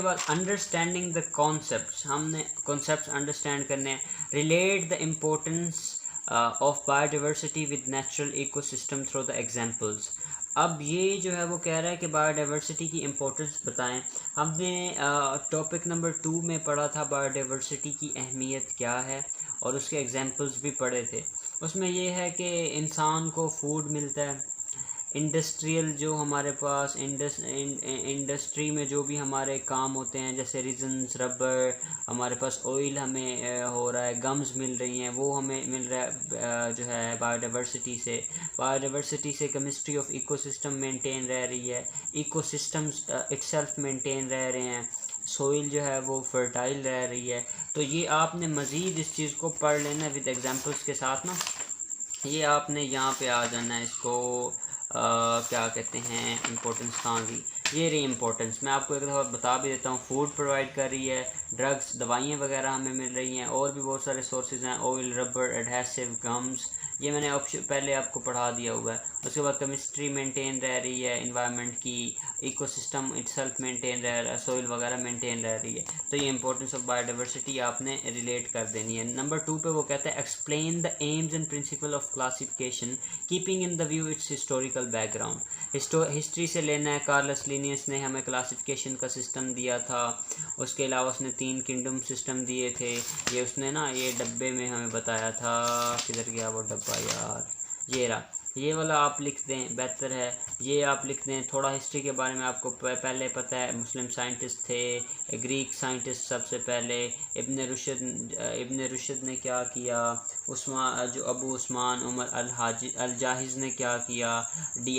बाद understanding the concepts, हमने concepts understand करने हैं। Relate the importance of biodiversity with natural ecosystem through the examples. अब ये जो है वो कह रहा है कि बायोडाइवर्सिटी की इम्पोर्टेंस बताएं। हमने टॉपिक नंबर 2 में पढ़ा था बायोडाइवर्सिटी की अहमियत क्या है, और उसके एग्जांपल्स भी पढ़े थे। उसमें ये है कि इंसान को फूड मिलता है, इंडस्ट्रियल जो हमारे पास इंडस्ट्री में जो भी हमारे काम होते हैं, जैसे रिजन्स, रबर, हमारे पास ऑयल हमें हो रहा है, गम्स मिल रही हैं, वो हमें मिल रहा है जो है बायोडाइवर्सिटी से। बायोडाइवर्सिटी से केमिस्ट्री ऑफ इकोसिस्टम मेंटेन रह रही है, इकोसिस्टम्स इटसेल्फ मेंटेन रह रहे हैं, सोइल जो है वो फर्टाइल रह रही है। तो ये आपने मज़ीद इस चीज़ को पढ़ लेना विद एग्जांपल्स के साथ ना। ये आपने यहाँ पे आ जाना है, इसको क्या कहते हैं, इम्पोर्टेंस कहाँ गई, ये रही इम्पोर्टेंस। मैं आपको एक दफ़ा बता भी देता हूँ। फूड प्रोवाइड कर रही है, ड्रग्स, दवाइयाँ वगैरह हमें मिल रही हैं, और भी बहुत सारे सोर्सेज हैं, ऑयल, रबर, एडहेसिव, गम्स, ये मैंने ऑप्शन पहले आपको पढ़ा दिया हुआ है। उसके बाद केमिस्ट्री मेंटेन रह रही है इन्वायरमेंट की, इकोसिस्टम इटसेल्फ मेंटेन रह रहा है, सोइल वगैरह मेंटेन रह रही है। तो ये इंपॉर्टेंस ऑफ बायोडाइवर्सिटी आपने रिलेट कर देनी है। नंबर 2 पे वो कहता है explain the AIIMS and principle of classification keeping in the view it's historical background. History से लेना है। कार्लस लिनियस ने हमें क्लासिफिकेशन का सिस्टम दिया था। उसके अलावा उसने 3 किंगडम सिस्टम दिए थे। ये उसने ना ये डब्बे में हमें बताया था, किधर गया वो डब्बा यार, ये रहा, ये वाला आप लिख दें, बेहतर है। ये आप लिख दें। थोड़ा हिस्ट्री के बारे में आपको पहले पता है, मुस्लिम साइंटिस्ट थे, ग्रीक साइंटिस्ट सबसे पहले। इब्न रुशद ने क्या किया, उस्मान जो अबू उस्मान उमर अल जाहिज ने क्या किया, डी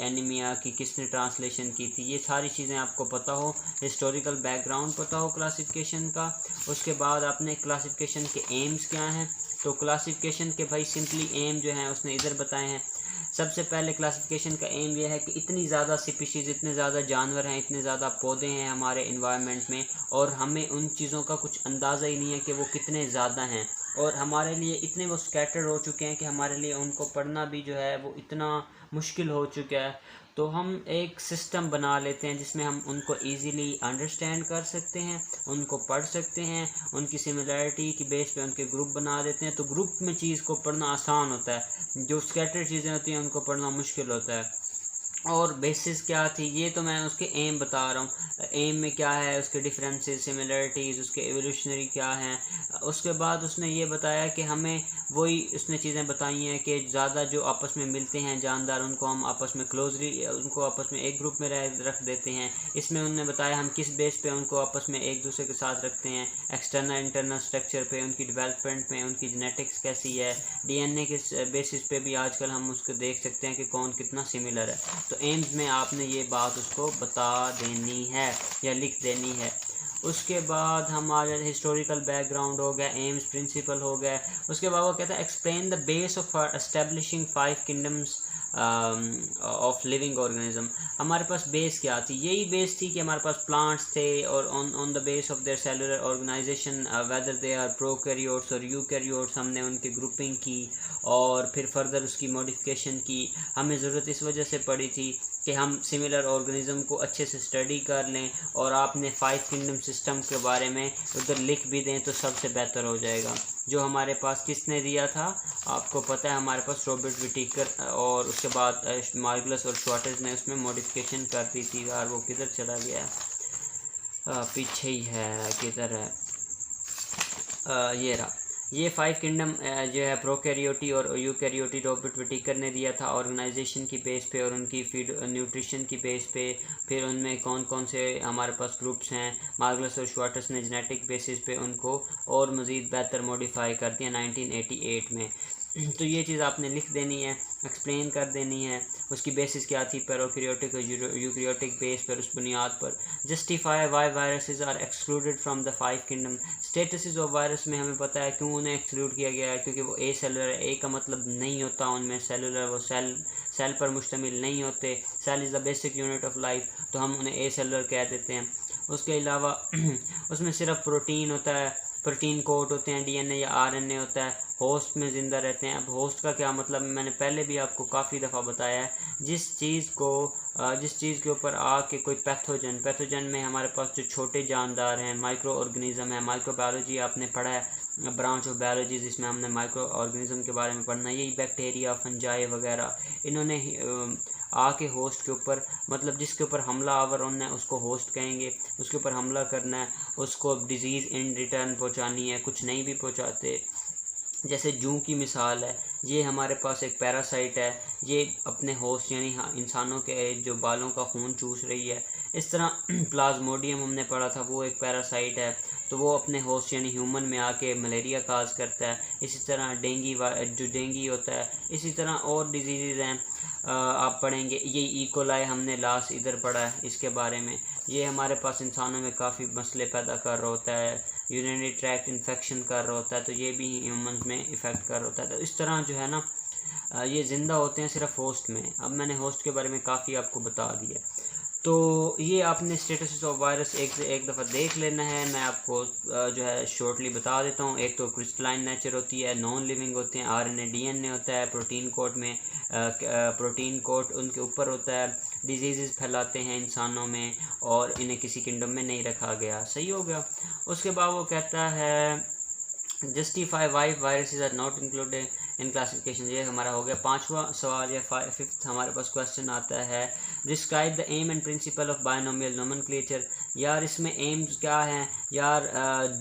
एनीमिया की किसने ट्रांसलेशन की थी, ये सारी चीज़ें आपको पता हो, हिस्टोरिकल बैकग्राउंड पता हो क्लासिफिकेशन का। उसके बाद आपने क्लासिफिकेशन के एम्स क्या हैं, तो क्लासिफिकेशन के भाई सिंपली एम जो हैं उसने इधर बताए हैं। सबसे पहले क्लासिफिकेशन का एम यह है कि इतनी ज़्यादा स्पीशीज़, इतने ज़्यादा जानवर हैं, इतने ज़्यादा पौधे हैं हमारे इन्वायरमेंट में, और हमें उन चीज़ों का कुछ अंदाज़ा ही नहीं है कि वो कितने ज़्यादा हैं, और हमारे लिए इतने वो स्कैटर्ड हो चुके हैं कि हमारे लिए उनको पढ़ना भी जो है वो इतना मुश्किल हो चुका है। तो हम एक सिस्टम बना लेते हैं जिसमें हम उनको इजीली अंडरस्टैंड कर सकते हैं, उनको पढ़ सकते हैं, उनकी सिमिलरिटी की बेस पे उनके ग्रुप बना देते हैं। तो ग्रुप में चीज़ को पढ़ना आसान होता है, जो स्कैटर्ड चीज़ें होती हैं उनको पढ़ना मुश्किल होता है। और बेसिस क्या थी, ये तो मैं उसके एम बता रहा हूँ। एम में क्या है, उसके डिफरेंसेस, सिमिलरिटीज़, उसके एवोल्यूशनरी क्या हैं। उसके बाद उसने ये बताया कि हमें वही उसने चीज़ें बताई हैं कि ज़्यादा जो आपस में मिलते हैं जानदार, उनको हम आपस में क्लोजली, उनको आपस में एक ग्रुप में रख देते हैं। इसमें उन्होंने बताया हम किस बेस पे उनको आपस में एक दूसरे के साथ रखते हैं, एक्सटर्नल इंटरनल स्ट्रक्चर पे, उनकी डेवलपमेंट में, उनकी जेनेटिक्स कैसी है, डीएनए के बेसिस पे भी आजकल हम उसको देख सकते हैं कि कौन कितना सिमिलर है। तो एम्स में आपने ये बात उसको बता देनी है या लिख देनी है। उसके बाद हमारा हिस्टोरिकल बैकग्राउंड हो गया, एम्स प्रिंसिपल हो गया। उसके बाद वो कहता है explain the base of establishing 5 kingdoms of living organism. हमारे पास बेस क्या थी, यही बेस थी कि हमारे पास प्लांट्स थे, और on the base of their cellular organisation whether they are prokaryotes और यूकैरियोट्स, हमने उनकी ग्रुपिंग की और फिर फर्दर उसकी मॉडिफिकेशन की। हमें ज़रूरत इस वजह से पड़ी थी कि हम सिमिलर ऑर्गेनिज्म को अच्छे से स्टडी कर लें, और आपने 5 किंगडम सिस्टम के बारे में उधर लिख भी दें तो सबसे बेहतर हो जाएगा। जो हमारे पास किसने दिया था, आपको पता है, हमारे पास रॉबर्ट विटिकर, और उसके बाद मार्गलस और श्वार्ट्ज ने उसमें मॉडिफिकेशन कर दी थी। यार वो किधर चला गया, पीछे ही है, किधर है, ये रहा। ये 5 किंगडम जो है प्रोकैरियोटी और यूकैरियोटी रॉबर्ट विटिकर ने दिया था ऑर्गेनाइजेशन की बेस पे और उनकी फीड न्यूट्रिशन की बेस पे। फिर उनमें कौन कौन से हमारे पास ग्रुप्स हैं, मार्गलस और श्वार्ट्ज ने जेनेटिक बेसिस पे उनको और मज़ीद बेहतर मॉडिफाई कर दिया 1988 में। तो ये चीज़ आपने लिख देनी है, एक्सप्लेन कर देनी है। उसकी बेसिस क्या थी, प्रोकैरियोटिक और यूकैरियोटिक बेस पर, उस बुनियाद पर। Justify why viruses are excluded from the 5 kingdom. Status of virus में हमें पता है क्यों उन्हें एक्सक्लूड किया गया है, क्योंकि वो ए सेलुलर है। ए का मतलब नहीं होता उनमें सेलुलर, वो सेल पर मुश्तमिल नहीं होते। Cell is the basic unit of life, तो हम उन्हें ए सेलुलर कह देते हैं। उसके अलावा उसमें सिर्फ प्रोटीन होता है, प्रोटीन कोट होते हैं, डीएनए या आरएनए होता है, होस्ट में ज़िंदा रहते हैं। अब होस्ट का क्या मतलब, मैंने पहले भी आपको काफ़ी दफ़ा बताया है, जिस चीज़ के ऊपर आके कोई पैथोजन में हमारे पास जो छोटे जानदार हैं, माइक्रो ऑर्गेनिज्म है, माइक्रोबायोलॉजी आपने पढ़ा है, ब्रांच ऑफ बायोलॉजी जिसमें हमने माइक्रो ऑर्गेनिज्म के बारे में पढ़ना, यही बैक्टीरिया, फंजाई वगैरह, इन्होंने आके होस्ट के ऊपर, मतलब जिसके ऊपर हमला आवर होना है उसको होस्ट कहेंगे, उसके ऊपर हमला करना है, उसको डिजीज़ इन रिटर्न पहुंचानी है, कुछ नहीं भी पहुंचाते। जैसे जूं की मिसाल है, ये हमारे पास एक पैरासाइट है, ये अपने होस्ट यानी इंसानों के जो बालों का खून चूस रही है। इस तरह प्लाज्मोडियम हमने पढ़ा था, वो एक पैरासाइट है, तो वो अपने होस्ट यानी ह्यूमन में आके मलेरिया काज करता है। इसी तरह डेंगी होता है, इसी तरह और डिजीज़ हैं आप पढ़ेंगे। ये इकोलाई हमने लास्ट इधर पढ़ा है इसके बारे में, ये हमारे पास इंसानों में काफ़ी मसले पैदा कर रहा होता है, यूरिनरी ट्रैक्ट इन्फेक्शन कर रहा होता है, तो ये भी ह्यूमन में इफ़ेक्ट कर रहा होता है। तो इस तरह जो है ना ये ज़िंदा होते हैं सिर्फ होस्ट में। अब मैंने होस्ट के बारे में काफ़ी आपको बता दिया, तो ये आपने स्टेटस ऑफ वायरस एक दफ़ा देख लेना है। मैं आपको जो है शॉर्टली बता देता हूँ। एक तो क्रिस्टलाइन नेचर होती है, नॉन लिविंग होते हैं, आरएनए डीएनए होता है, प्रोटीन कोट में प्रोटीन कोट उनके ऊपर होता है, डिजीज़ फैलाते हैं इंसानों में और इन्हें किसी किंगडम में नहीं रखा गया। सही हो गया। उसके बाद वो कहता है justify why viruses are not included in classification. ये हमारा हो गया पांचवा सवाल या फिफ्थ हमारे पास क्वेश्चन आता है, describe the aim and principle of binomial nomenclature. यार इसमें एम्स क्या हैं यार,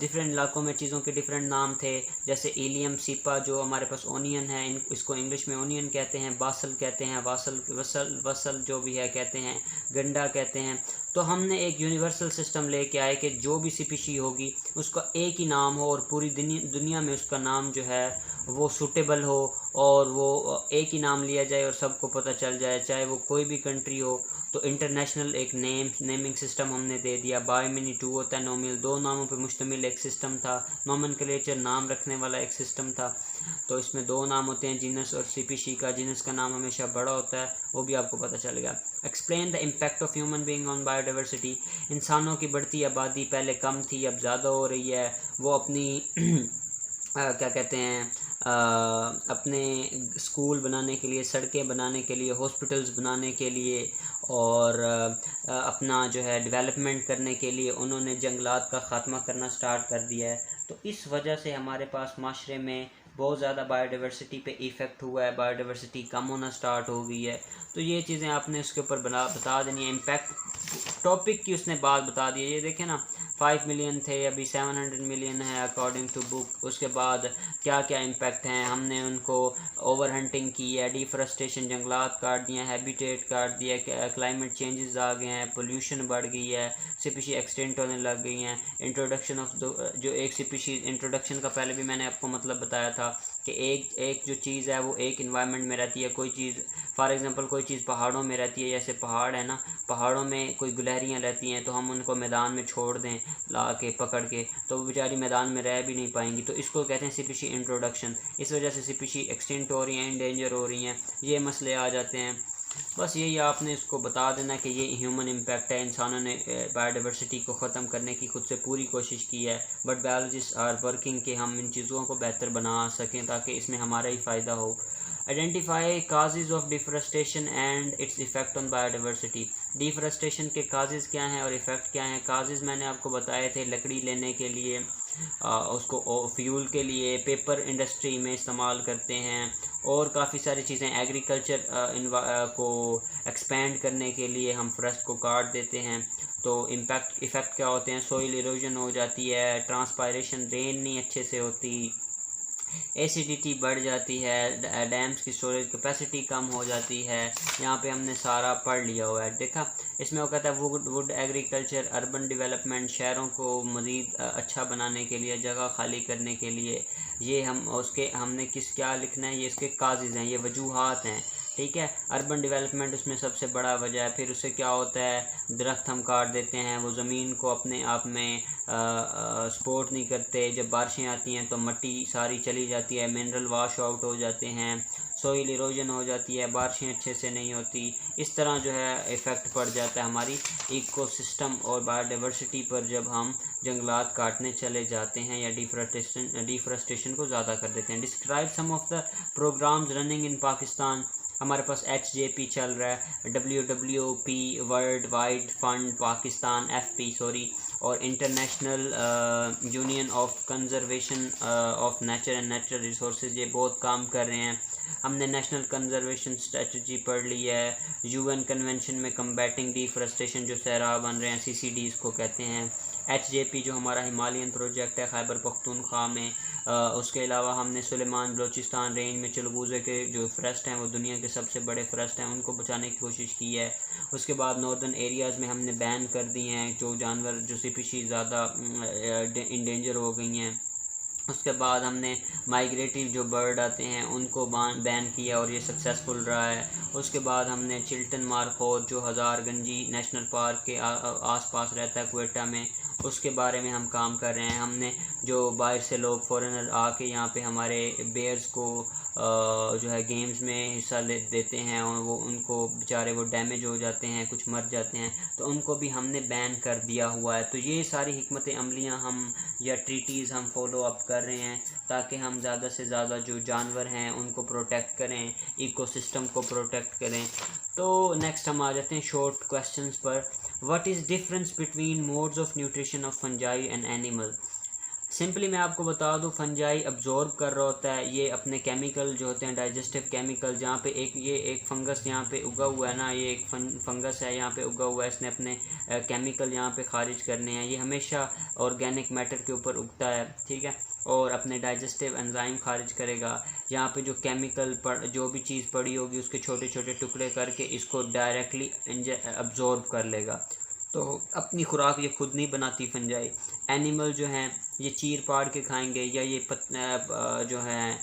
डिफरेंट इलाकों में चीज़ों के डिफरेंट नाम थे, जैसे इलियम सीपा जो हमारे पास ओनियन है, इसको इंग्लिश में ओनियन कहते हैं, बासल कहते हैं, वसल जो भी है कहते हैं, गंडा कहते हैं। तो हमने एक यूनिवर्सल सिस्टम लेके आए कि जो भी स्पीशी होगी उसका एक ही नाम हो और पूरी दुनिया में उसका नाम जो है वो सूटेबल हो और वो एक ही नाम लिया जाए और सबको पता चल जाए, चाहे वो कोई भी कंट्री हो। तो इंटरनेशनल एक नेमिंग सिस्टम हमने दे दिया। बायमिनी 2 होता है, नोमियल 2 नामों पे मुश्तमिल एक सिस्टम था, नोमेनक्लेचर नाम रखने वाला एक सिस्टम था। तो इसमें 2 नाम होते हैं, जीनस और स्पीशी का। जीनस का नाम हमेशा बड़ा होता है, वो भी आपको पता चलेगा। Explain the impact of human being on biodiversity. इंसानों की बढ़ती आबादी पहले कम थी, अब ज़्यादा हो रही है। वो अपनी क्या कहते हैं अपने स्कूल बनाने के लिए, सड़कें बनाने के लिए, हॉस्पिटल्स बनाने के लिए और अपना जो है डेवलपमेंट करने के लिए उन्होंने जंगलात का ख़ात्मा करना स्टार्ट कर दिया है। तो इस वजह से हमारे पास माशरे में बहुत ज़्यादा बायोडाइवर्सिटी पे इफ़ेक्ट हुआ है, बायोडाइवर्सिटी कम होना स्टार्ट हो गई है। तो ये चीज़ें आपने उसके ऊपर बता देनी है। इम्पैक्ट टॉपिक की उसने बात बता दी है। ये देखें ना, 5 मिलियन थे, अभी 700 मिलियन है अकॉर्डिंग टू बुक। उसके बाद क्या क्या इम्पैक्ट हैं, हमने उनको ओवर हंटिंग की है, डिफॉरेस्टेशन, जंगलात काट दिए, हैबिटेट काट दिया, क्लाइमेट चेंजेस आ गए हैं, पोल्यूशन बढ़ गई है, स्पीशी एक्सटेंट होने लग गई हैं। इंट्रोडक्शन ऑफ जो एक स्पीशी, इंट्रोडक्शन का पहले भी मैंने आपको मतलब बताया था कि एक जो चीज़ है वो एक इन्वायरमेंट में रहती है। कोई चीज़ फॉर एग्जांपल कोई चीज़ पहाड़ों में रहती है, जैसे पहाड़ है ना, पहाड़ों में कोई गुलहरियाँ रहती हैं, तो हम उनको मैदान में छोड़ दें ला के पकड़ के, तो वो बेचारी मैदान में रह भी नहीं पाएंगी। तो इसको कहते हैं स्पीशी इंट्रोडक्शन। इस वजह से स्पीशी एक्सटिंक्ट हो रही हैं, इंडेंजर हो रही हैं, ये मसले आ जाते हैं। बस यही आपने इसको बता देना कि ये ह्यूमन इम्पैक्ट है। इंसानों ने बायोडाइवर्सिटी को ख़त्म करने की खुद से पूरी कोशिश की है, बट बायोलॉजिस्ट आर वर्किंग कि हम इन चीज़ों को बेहतर बना सकें ताकि इसमें हमारा ही फ़ायदा हो। Identify causes of deforestation and it's effect on biodiversity. Deforestation के काजेज़ क्या हैं और इफ़ेक्ट क्या हैं। काजेज़ मैंने आपको बताए थे, लकड़ी लेने के लिए, उसको फ्यूल के लिए, पेपर इंडस्ट्री में इस्तेमाल करते हैं और काफ़ी सारी चीज़ें, एग्रीकल्चर को एक्सपेंड करने के लिए हम फॉरेस्ट को काट देते हैं। तो इफ़ेक्ट क्या होते हैं, सोइल इरोजन हो जाती है, ट्रांसपायरेशन, रेन नहीं अच्छे से होती, एसिडिटी बढ़ जाती है, डैम्स की स्टोरेज कैपेसिटी कम हो जाती है। यहाँ पे हमने सारा पढ़ लिया हुआ है, देखा। इसमें वो कहता है वुड एग्रीकल्चर, अर्बन डेवलपमेंट, शहरों को मज़ीद अच्छा बनाने के लिए, जगह खाली करने के लिए, ये हमने क्या लिखना है, ये इसके काजेज़ हैं, ये वजूहात हैं ठीक है। अर्बन डेवलपमेंट उसमें सबसे बड़ा वजह है। फिर उससे क्या होता है, दरख्त हम काट देते हैं, वो ज़मीन को अपने आप में सपोर्ट नहीं करते। जब बारिशें आती हैं तो मिट्टी सारी चली जाती है, मिनरल वाश आउट हो जाते हैं, सोइल इरोजन हो जाती है, बारिशें अच्छे से नहीं होती। इस तरह जो है इफ़ेक्ट पड़ जाता है हमारी इकोसिस्टम और बायोडाइवर्सिटी पर जब हम जंगलात काटने चले जाते हैं या डिफरेस्टेशन को ज़्यादा कर देते हैं। Describe some of the programs running in Pakistan. हमारे पास HJP चल रहा है, WWP world wide fund Pakistan, FP sorry, और international union of conservation of nature and natural resources, ये बहुत काम कर रहे हैं। हमने नेशनल कंजर्वेशन स्ट्रेटजी पढ़ ली है, UN कन्वेंशन में कम्बैटिंग डिफरेस्टेशन जो सहरा बन रहे हैं, CCD इसको कहते हैं। HJP जो हमारा हिमालयन प्रोजेक्ट है खैबर पख्तूनख्वा में, उसके अलावा हमने सुलेमान बलोचिस्तान रेंज में चिलगूज़े के जो फॉरेस्ट हैं वो दुनिया के सबसे बड़े फॉरेस्ट हैं, उनको बचाने की कोशिश की है। उसके बाद नॉर्दर्न एरियाज़ में हमने बैन कर दिए हैं जो जानवर जो स्पीशीज़ ज़्यादा इंडेंजर हो गई हैं। उसके बाद हमने माइग्रेटिव जो बर्ड आते हैं उनको बैन किया और ये सक्सेसफुल रहा है। उसके बाद हमने चिल्टन मार्कोर जो हज़ारगंजी नेशनल पार्क के आसपास रहता है क्वेटा में, उसके बारे में हम काम कर रहे हैं। हमने जो बाहर से लोग फॉरेनर आके यहाँ पे हमारे बेयर्स को जो है गेम्स में हिस्सा देते हैं और वो उनको बेचारे वो डैमेज हो जाते हैं, कुछ मर जाते हैं, तो उनको भी हमने बैन कर दिया हुआ है। तो ये सारी हिकमत अमलियाँ हम या ट्रीटीज़ हम फॉलो अप कर रहे हैं ताकि हम ज़्यादा से ज़्यादा जो जानवर हैं उनको प्रोटेक्ट करें, इकोसिस्टम को प्रोटेक्ट करें। तो नेक्स्ट हम आ जाते हैं शॉर्ट क्वेश्चंस पर। What is difference between modes of nutrition of fungi and animal. Simply मैं आपको बता दूं, फंजाई अब्जॉर्ब कर रहा होता है, ये अपने केमिकल जो होते हैं डाइजेस्टिव केमिकल, जहाँ पे एक फंगस यहाँ पे उगा हुआ है ना, ये एक फंगस है यहाँ पे उगा हुआ है, इसने अपने केमिकल यहाँ पे खारिज करने हैं। ये हमेशा ऑर्गेनिक मैटर के ऊपर उगता है, ठीक है, और अपने डाइजेस्टिव एंजाइम खारिज करेगा। यहाँ पे जो केमिकल जो भी चीज़ पड़ी होगी उसके छोटे छोटे टुकड़े करके इसको डायरेक्टली अब्जॉर्ब कर लेगा। तो अपनी खुराक ये खुद नहीं बनाती फंजाई। एनिमल जो हैं ये चीर पाड़ के खाएंगे या ये जो है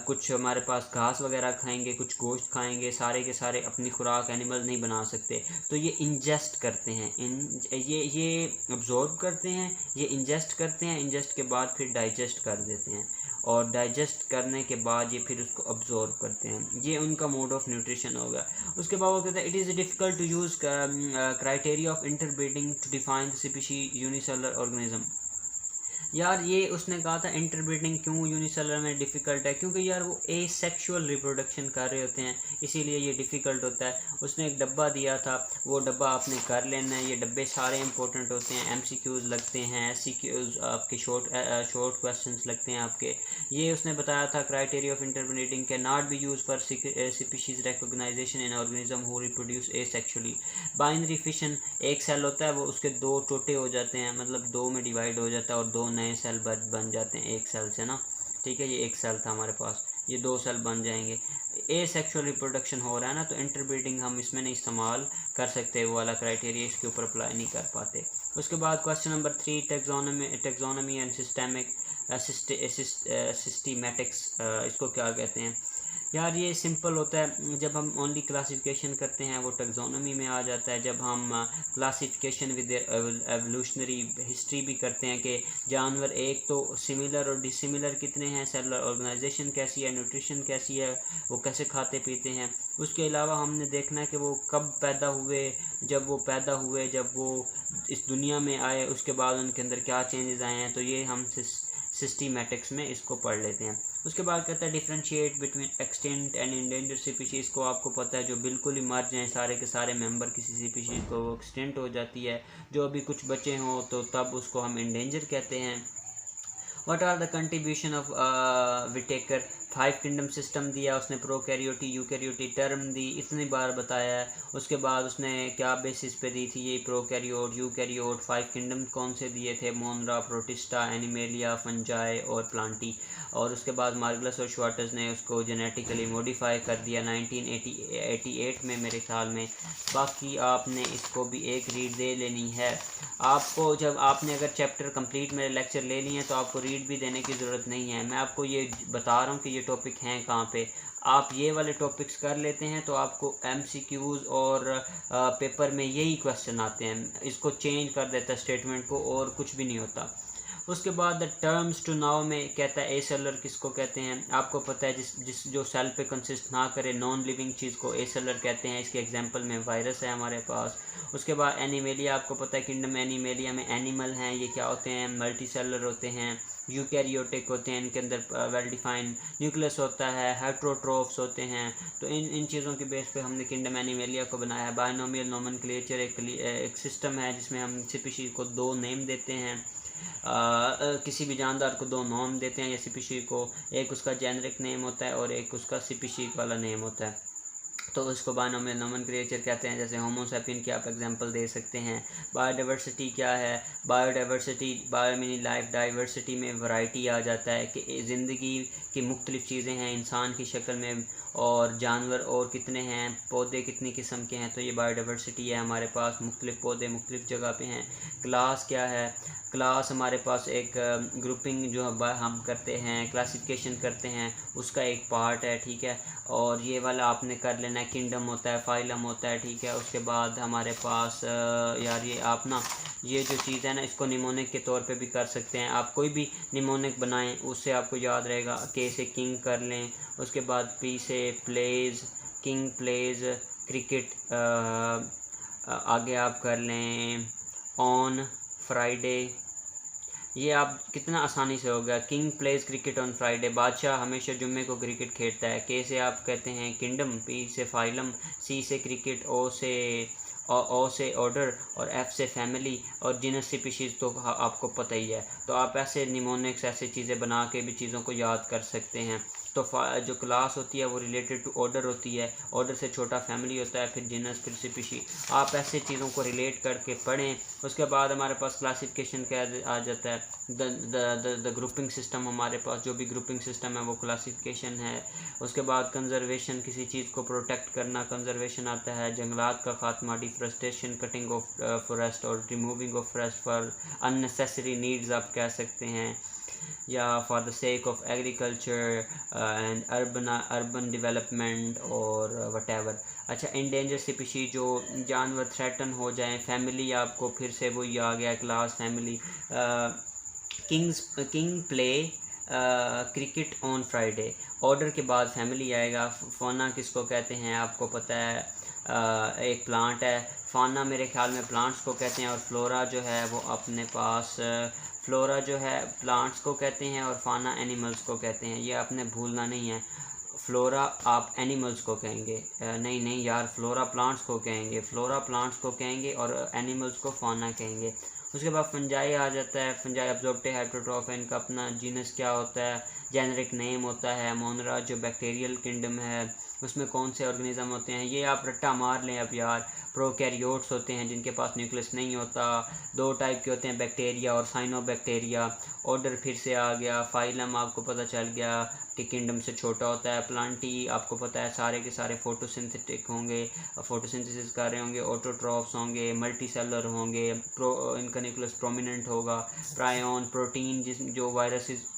कुछ हमारे पास घास वगैरह खाएंगे, कुछ गोश्त खाएंगे, सारे के सारे अपनी खुराक एनिमल नहीं बना सकते। तो ये इंजेस्ट करते हैं, ये अब्जॉर्ब करते हैं, ये इंजेस्ट करते हैं, इंजेस्ट के बाद फिर डाइजेस्ट कर देते हैं और डाइजेस्ट करने के बाद ये फिर उसको अब्जॉर्ब करते हैं। ये उनका मोड ऑफ न्यूट्रिशन होगा। उसके बाद वो कहते हैं it is difficult to use criteria of interbreeding to define the species unicellular organism. यार ये उसने कहा था इंटरब्रीडिंग क्यों यूनिसेलुलर में डिफ़िकल्ट है, क्योंकि यार वो एसेक्सुअल रिप्रोडक्शन कर रहे होते हैं, इसीलिए ये डिफ़िकल्ट होता है। उसने एक डब्बा दिया था, वो डब्बा आपने कर लेना है। ये डब्बे सारे इंपॉर्टेंट होते हैं, MCQs लगते हैं, SCQs आपके शॉर्ट क्वेश्चंस लगते हैं आपके। ये उसने बताया था criteria of interbreeding can not be use for species recognition in organism who reproduce asexually. Binary fission, एक सेल होता है वो उसके दो टोटे हो जाते हैं, मतलब दो में डिवाइड हो जाता है और दो नए सेल बन जाते हैं एक सेल से ना, ठीक है। ये एक सेल था हमारे पास, ये दो सेल बन जाएंगे। एसेक्सुअल रिप्रोडक्शन हो रहा है ना, तो इंटरब्रीडिंग हम इसमें नहीं इस्तेमाल कर सकते, वो वाला क्राइटेरिया इसके ऊपर अप्लाई नहीं कर पाते। उसके बाद question number 3, taxonomy and systematics, इसको क्या कहते हैं यार। ये सिंपल होता है, जब हम ओनली क्लासिफिकेशन करते हैं वो टेक्सोनमी में आ जाता है। जब हम क्लासिफिकेशन विद एवोल्यूशनरी हिस्ट्री भी करते हैं कि जानवर एक तो सिमिलर और डिसिमिलर कितने हैं, सेलुलर ऑर्गेनाइजेशन कैसी है, न्यूट्रिशन कैसी है, वो कैसे खाते पीते हैं। उसके अलावा हमने देखना है कि वो कब पैदा हुए, जब वो पैदा हुए, जब वो इस दुनिया में आए, उसके बाद उनके अंदर क्या चेंजेस आए हैं। तो ये हम सिस्टेमेटिक्स में इसको पढ़ लेते हैं। उसके बाद कहता है differentiate between extinct and endangered species को आपको पता है जो बिल्कुल ही मर जाएं सारे के सारे मेंबर किसी स्पीशीज़ को, वो एक्सटिंक्ट हो जाती है। जो अभी कुछ बचे हों तो तब उसको हम इंडेंजर कहते हैं। What are the contribution of Whittaker, 5 kingdom system दिया उसने, प्रोकैरियोटी यूकैरियोटी टर्म दी, इतनी बार बताया है। उसके बाद उसने क्या बेसिस पे दी थी, ये प्रोकैरियोट यूकैरियोट। 5 किंगडम कौन से दिए थे, मोनरा, प्रोटिस्टा, एनिमेलिया, फंजाई और प्लांटी। और उसके बाद मार्गलस और श्वार्ट्ज ने उसको जेनेटिकली मॉडिफाई कर दिया 1988 में मेरे ख्याल में। बाकी आपने इसको भी एक रीड दे लेनी है आपको। जब आपने अगर चैप्टर कंप्लीट मेरे लेक्चर ले लिए हैं तो आपको रीड भी देने की ज़रूरत नहीं है। मैं आपको ये बता रहा हूँ कि ये टॉपिक हैं कहाँ पे। आप ये वाले टॉपिक्स कर लेते हैं तो आपको MCQs और पेपर में यही क्वेश्चन आते हैं, इसको चेंज कर देता है स्टेटमेंट को और कुछ भी नहीं होता। उसके बाद द टर्म्स टू नाउ में कहता है ए सेलर किसको कहते हैं, आपको पता है जिस जो सेल पे कंसिस्ट ना करे नॉन लिविंग चीज़ को ए सेलर कहते हैं। इसके एग्जांपल में वायरस है हमारे पास। उसके बाद एनिमेलिया, आपको पता है किंगडम एनिमेलिया में एनिमल हैं, ये क्या होते हैं, मल्टी सेलर होते हैं, यूकैरियोटिक होते हैं, इनके अंदर वेल डिफाइंड न्यूक्लियस होता है, हेट्रोट्रोफ्स होते हैं। तो इन चीज़ों के बेस पे हमने किंगडम एनिमेलिया को बनाया है। बायनोमियल नोमेनक्लेचर एक सिस्टम है जिसमें हम स्पीशीज को 2 नेम देते हैं, किसी भी जानदार को 2 नाम देते हैं या स्पीशीज को, एक उसका जेनरिक नेम होता है और एक उसका स्पीशीज वाला नेम होता है, तो उसको बायनोमियल नोमेनक्लेचर कहते हैं। जैसे होमो सैपियन की आप एग्जांपल दे सकते हैं। बायोडाइवर्सिटी क्या है, बायोडाइवर्सिटी बायो मीनी लाइफ, डाइवर्सिटी में वैरायटी आ जाता है कि ज़िंदगी की मुख्तलिफ़ चीज़ें हैं इंसान की शक्ल में, और जानवर और कितने हैं, पौधे कितनी किस्म के हैं, तो ये बायोडाइवर्सिटी है हमारे पास। मुख्तलिफ़ पौधे मुख्तलिफ़ जगह पे हैं। क्लास क्या है, क्लास हमारे पास एक ग्रुपिंग जो हम करते हैं, क्लासिफिकेशन करते हैं, उसका एक पार्ट है, ठीक है। और ये वाला आपने कर लेना है, किंगडम होता है, फाइलम होता है, ठीक है। उसके बाद हमारे पास यार ये आप ना ये जो चीज़ है ना, इसको निमोनिक के तौर पे भी कर सकते हैं। आप कोई भी निमोनिक बनाएं उससे आपको याद रहेगा। के से किंग कर लें, उसके बाद पी से प्लेज, किंग प्लेज क्रिकेट, आगे आप कर लें ऑन फ्राइडे, ये आप कितना आसानी से हो गया। King pledge cricket on Friday, बादशाह हमेशा जुम्मे को क्रिकेट खेलता है। के से आप कहते हैं किंगडम, पी से फाइलम, सी से क्रिकेट, ओ से ऑर्डर और एफ से फैमिली, और जीनस स्पीशीज़ तो आपको पता ही है। तो आप ऐसे निमोनिक्स ऐसे चीज़ें बना के भी चीज़ों को याद कर सकते हैं। तो जो क्लास होती है वो रिलेटेड टू ऑर्डर होती है, ऑर्डर से छोटा फैमिली होता है, फिर जीनस, फिर स्पीशी। आप ऐसे चीज़ों को रिलेट करके पढ़ें। उसके बाद हमारे पास क्लासिफिकेशन क्या आ जाता है, द ग्रुपिंग सिस्टम, हमारे पास जो भी ग्रुपिंग सिस्टम है वो क्लासिफिकेशन है। उसके बाद कंजर्वेशन, किसी चीज़ को प्रोटेक्ट करना, कंजर्वेशन आता है। जंगलात का खात्मा, डिफरेस्टेशन, कटिंग ऑफ फॉरेस्ट और removing of forest for unnecessary needs आप कह सकते हैं, या for the sake of agriculture and urban development और वटेवर। अच्छा, इंडेंजर स्पीशीज, जो जानवर थ्रेटन हो जाएं। फैमिली आपको फिर से वही आ गया, class family. King play cricket on Friday, order के बाद फैमिली आएगा। फोना किसको कहते हैं आपको पता है, एक प्लांट है। फाना मेरे ख्याल में प्लांट्स को कहते हैं, और फ्लोरा जो है वो अपने पास फ्लोरा जो है प्लांट्स को कहते हैं, और फाना एनिमल्स को कहते हैं। ये आपने भूलना नहीं है, फ्लोरा आप एनिमल्स को कहेंगे, नहीं यार, फ्लोरा प्लांट्स को कहेंगे, फ्लोरा प्लांट्स को कहेंगे और एनिमल्स को फाना कहेंगे। उसके बाद फंजाई आ जाता है। फंजाई अब्जॉर्प्टिव हेटरोट्रॉफ है, इनका अपना जीनस क्या होता है, जेनरिक नेम होता है। मोनरा जो बैक्टीरियल किंगडम है, उसमें कौन से ऑर्गेनिज्म होते हैं, ये आप रट्टा मार लें अब यार। प्रोकैरियोट्स होते हैं जिनके पास न्यूक्लियस नहीं होता, 2 टाइप के होते हैं, बैक्टीरिया और साइनोबैक्टीरिया। ऑर्डर फिर से आ गया। फाइलम आपको पता चल गया कि किंगडम से छोटा होता है। प्लांटी आपको पता है सारे के सारे फोटोसिंथेटिक होंगे, फोटोसिंथेसिस कर रहे होंगे, ऑटोट्रॉफ्स होंगे, मल्टी सेलर होंगे, इनका न्यूक्लियस प्रोमिनेंट होगा। प्रायोन प्रोटीन, जो वायरसेस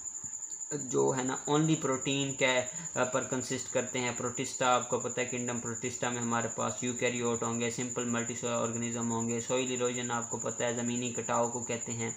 जो है ना ओनली प्रोटीन क्या पर कंसिस्ट करते हैं। प्रोटिस्टा आपको पता है, किंगडम प्रोटिस्टा में हमारे पास यूकैरियोट होंगे, सिंपल मल्टी ऑर्गेनिज्म होंगे। सॉइल इरोजन आपको पता है ज़मीनी कटाव को कहते हैं।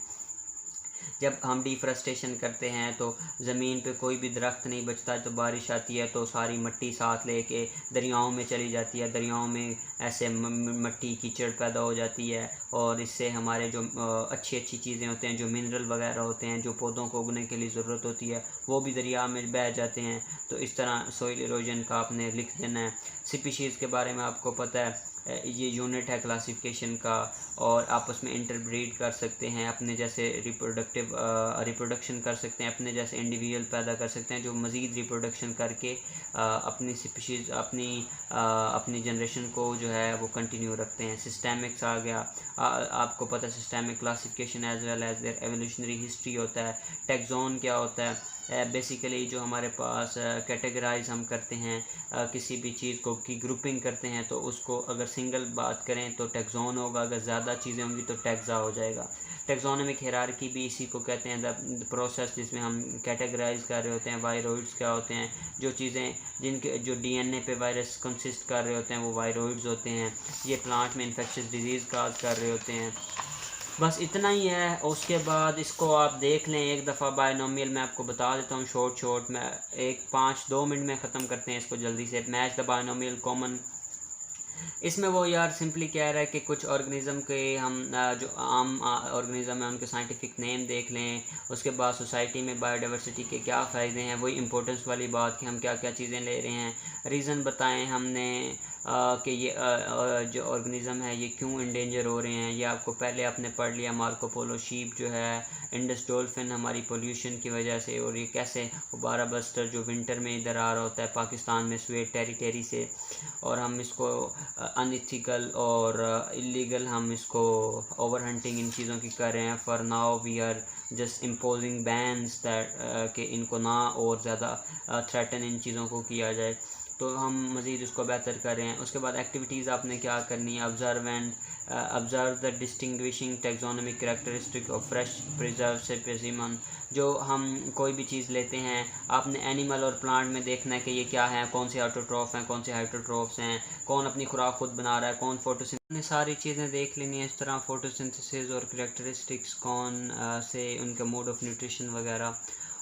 जब हम डिफरेस्टेशन करते हैं तो ज़मीन पे कोई भी दरख्त नहीं बचता, तो बारिश आती है तो सारी मिट्टी साथ लेके दरियाओं में चली जाती है। दरियाओं में ऐसे मिट्टी कीचड़ पैदा हो जाती है, और इससे हमारे जो अच्छी चीज़ें होते हैं, जो मिनरल वगैरह होते हैं, जो पौधों को उगने के लिए ज़रूरत होती है, वो भी दरिया में बह जाते हैं। तो इस तरह सोइल इरोजन का आपने लिख देना है। स्पीशीज़ के बारे में आपको पता है, ये यूनिट है क्लासिफिकेशन का, और आपस में इंटरब्रीड कर सकते हैं, अपने जैसे रिप्रोडक्शन कर सकते हैं, अपने जैसे इंडिविजुअल पैदा कर सकते हैं, जो मज़ीद रिप्रोडक्शन करके अपनी स्पीशीज़ अपनी जनरेशन को जो है वो कंटिन्यू रखते हैं। सिस्टेमिक्स आ गया, आपको पता है systemic classification as well as their evolutionary history होता है। टैक्सोन क्या होता है, बेसिकली जो हमारे पास कैटेगराइज हम करते हैं किसी भी चीज़ को की ग्रुपिंग करते हैं, तो उसको अगर सिंगल बात करें तो टैक्सोन होगा, अगर ज़्यादा चीज़ें होंगी तो टैक्सा हो जाएगा। टेक्सोनोमिक हायरार्की भी इसी को कहते हैं, द प्रोसेस जिसमें हम कैटेगराइज कर रहे होते हैं वायरोइड्स क्या होते हैं, जो चीज़ें जिनके जो डीएनए पे वायरस कंसिस्ट कर रहे होते हैं वो वायरोइड्स होते हैं, ये प्लांट में इन्फेक्शियस डिजीज़ काज कर रहे होते हैं। बस इतना ही है। उसके बाद इसको आप देख लें एक दफ़ा बायनोमियल मैं आपको बता देता हूँ शॉर्ट में, 2 मिनट में ख़त्म करते हैं इसको जल्दी से। मैच द बायनोमियल कॉमन, इसमें वो यार सिंपली कह रहा है कि कुछ ऑर्गेनिज़म के हम जो आम ऑर्गेनिज़म है उनके साइंटिफिक नेम देख लें, उसके बाद सोसाइटी में बायोडाइवर्सिटी के क्या फ़ायदे हैं, वही इंपॉर्टेंस वाली बात कि हम क्या क्या चीज़ें ले रहे हैं, रीज़न बताएं हमने कि ये जो ऑर्गेनिज़म है ये क्यों इंडेंजर हो रहे हैं। ये आपको पहले आपने पढ़ लिया, मार्को पोलो शीप जो है, इंडस डॉल्फिन हमारी पोल्यूशन की वजह से, और ये कैसे बारह बस्टर जो विंटर में इधर आ रहा होता है पाकिस्तान में स्वेट टेरिटरी से, और हम इसको अनइथिकल और इलीगल हम इसको ओवर हंटिंग इन चीज़ों की कर रहे हैं। For now we are just imposing bans that कि इनको ना और ज़्यादा थ्रेटन इन चीज़ों को किया जाए, तो हम मज़ीद उसको बेहतर कर रहे हैं। उसके बाद एक्टिविटीज़ आपने क्या करनी है, observe the distinguishing taxonomic characteristic of fresh preserve specimen. जो हम कोई भी चीज़ लेते हैं आपने एनिमल और प्लांट में देखना है कि ये क्या है, कौन से ऑटोट्रॉफ हैं, कौन से हाइड्रोट्रॉफ्स हैं, कौन अपनी खुराक खुद बना रहा है, कौन फोटोसिंथेसिस, सारी चीज़ें देख लेनी है इस तरह, फोटोसिंथेसिस और कैरेक्टरिस्टिक्स कौन से उनका मोड ऑफ न्यूट्रिशन वगैरह।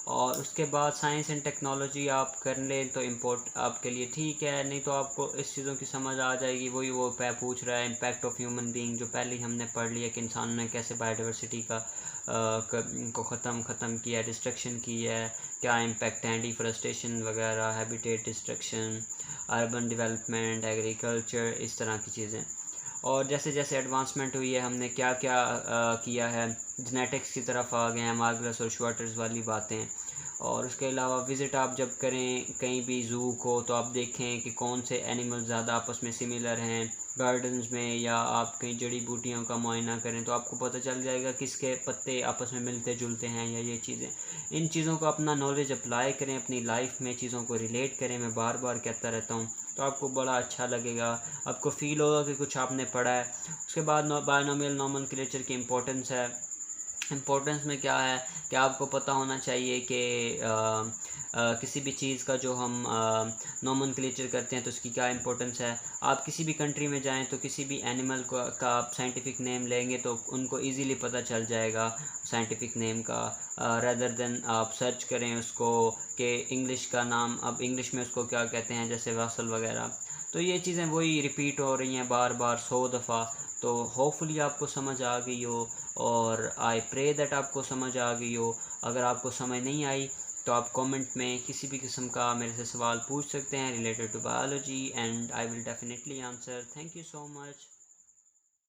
और उसके बाद साइंस एंड टेक्नोलॉजी आप कर लें तो इम्पोर्ट आपके लिए ठीक है, नहीं तो आपको इस चीज़ों की समझ आ जाएगी। वही वो पूछ रहा है इम्पैक्ट ऑफ ह्यूमन बीइंग, जो पहले ही हमने पढ़ लिया कि इंसान ने कैसे बायोडाइवर्सिटी को ख़त्म किया, डिस्ट्रक्शन की है, क्या इम्पैक्ट है, डिफॉरेस्टेशन वगैरह, habitat destruction, urban development, agriculture, इस तरह की चीज़ें। और जैसे जैसे एडवांसमेंट हुई है हमने क्या क्या किया है, जेनेटिक्स की तरफ आ गए हैं, मार्गलस और श्वार्टर्स वाली बातें। और उसके अलावा विज़िट आप जब करें कहीं भी ज़ू को तो आप देखें कि कौन से एनिमल ज़्यादा आपस में सिमिलर हैं गार्डन्स में, या आप कहीं जड़ी बूटियों का मुआयना करें तो आपको पता चल जाएगा किसके पत्ते आपस में मिलते जुलते हैं, या ये चीज़ें। इन चीज़ों को अपना नॉलेज अप्लाई करें अपनी लाइफ में, चीज़ों को रिलेट करें, मैं बार बार कहता रहता हूँ, तो आपको बड़ा अच्छा लगेगा, आपको फ़ील होगा कि कुछ आपने पढ़ा है। उसके बाद बायनोमियल नोमेनक्लेचर की इम्पोर्टेंस है। इम्पोर्टेंस में क्या है कि आपको पता होना चाहिए कि किसी भी चीज़ का जो हम नोमेनक्लेचर करते हैं तो उसकी क्या इंपॉर्टेंस है। आप किसी भी कंट्री में जाएं तो किसी भी एनिमल का आप साइंटिफिक नेम लेंगे तो उनको इजीली पता चल जाएगा साइंटिफिक नेम का, रेदर देन आप सर्च करें उसको कि इंग्लिश का नाम, अब इंग्लिश में उसको क्या कहते हैं, जैसे वासल वगैरह। तो ये चीज़ें वही रिपीट हो रही हैं बार बार 100 दफ़ा, तो होपफुली आपको समझ आ गई हो, और आई प्रे दैट आपको समझ आ गई हो। अगर आपको समझ नहीं आई तो आप कमेंट में किसी भी किस्म का मेरे से सवाल पूछ सकते हैं related to biology, and I will definitely answer. Thank you so much.